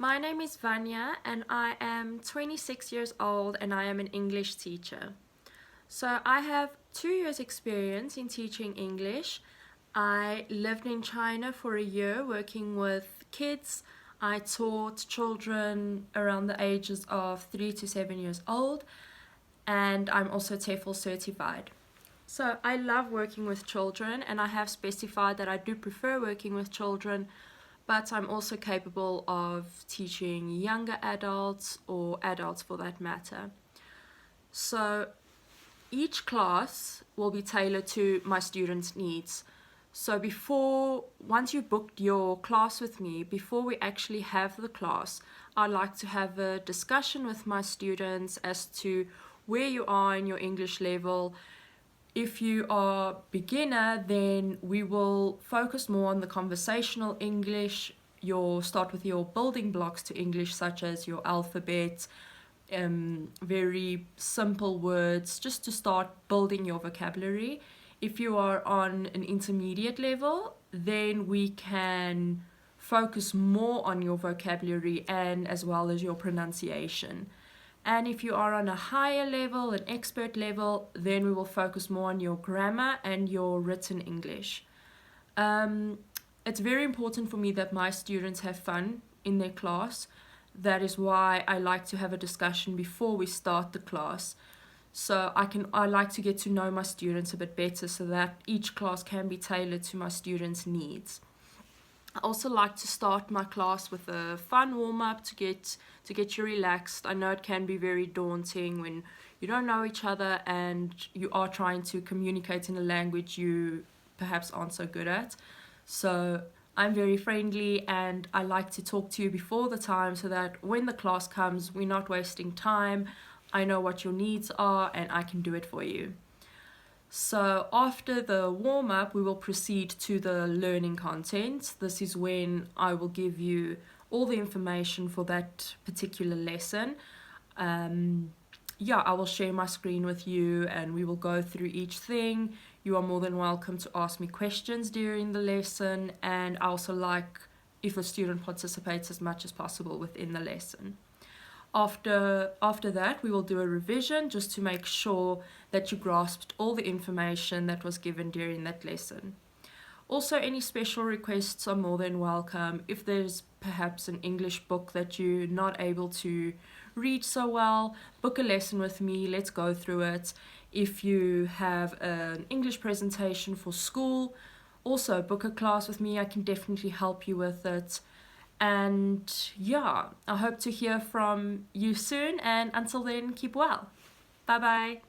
My name is Vania and I am 26 years old and I am an English teacher. So I have 2 years experience in teaching English. I lived in China for a year working with kids. I taught children around the ages of 3 to 7 years old, and I'm also TEFL certified. So I love working with children, and I have specified that I do prefer working with children, but I'm also capable of teaching younger adults or adults for that matter. So each class will be tailored to my students' needs. So once you booked your class with me, before we actually have the class, I like to have a discussion with my students as to where you are in your English level. If you are beginner, then we will focus more on the conversational English. You'll start with your building blocks to English, such as your alphabet, very simple words, just to start building your vocabulary. If you are on an intermediate level, then we can focus more on your vocabulary and as well as your pronunciation. And if you are on a higher level, an expert level, then we will focus more on your grammar and your written English. It's very important for me that my students have fun in their class. That is why I like to have a discussion before we start the class. So I like to get to know my students a bit better so that each class can be tailored to my students' needs. I also like to start my class with a fun warm-up to get you relaxed. I know it can be very daunting when you don't know each other and you are trying to communicate in a language you perhaps aren't so good at. So I'm very friendly and I like to talk to you before the time so that when the class comes, we're not wasting time. I know what your needs are and I can do it for you. So after the warm-up, we will proceed to the learning content. This is when I will give you all the information for that particular lesson. I will share my screen with you and we will go through each thing. You are more than welcome to ask me questions during the lesson, and I also like if a student participates as much as possible within the lesson. After that, we will do a revision just to make sure that you grasped all the information that was given during that lesson. Also, any special requests are more than welcome. If there's perhaps an English book that you're not able to read so well, book a lesson with me, let's go through it. If you have an English presentation for school, also book a class with me, I can definitely help you with it. And I hope to hear from you soon, and until then, keep well. Bye bye.